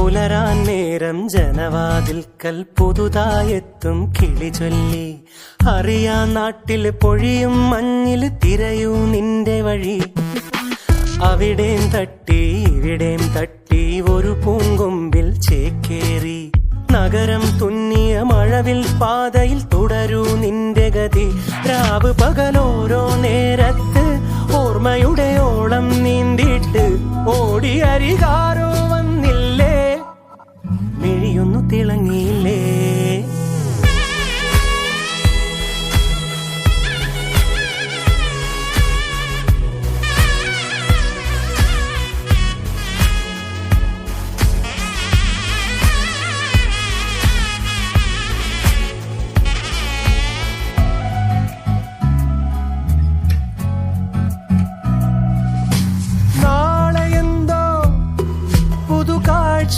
പുലരാൻ നേരം ജനവാതിൽക്കൽ പുതുതായെത്തും കിളി ചൊല്ലി. അറിയാ നാട്ടിൽ പൊഴിയും മഞ്ഞിൽ തിരയൂ നിന്റെ വഴി. അവിടേം തട്ടി ഇവിടേം തട്ടി ഒരു പൂങ്കൊമ്പിൽ ചേക്കേറി. നഗരം തുന്നിയ മഴവിൽ പാതയിൽ തുടരൂ നിന്റെ ഗതി. രാവ് പകലോരോ നേരത്ത് ഓർമ്മയുടെ ഓളം നീന്തിയിട്ട് ഓടി അരികാരോ വന്നില്ലേ, മിഴിയൊന്നു തിളങ്ങിയില്ലേ. നാളെയെന്തോ പുതുകാഴ്ച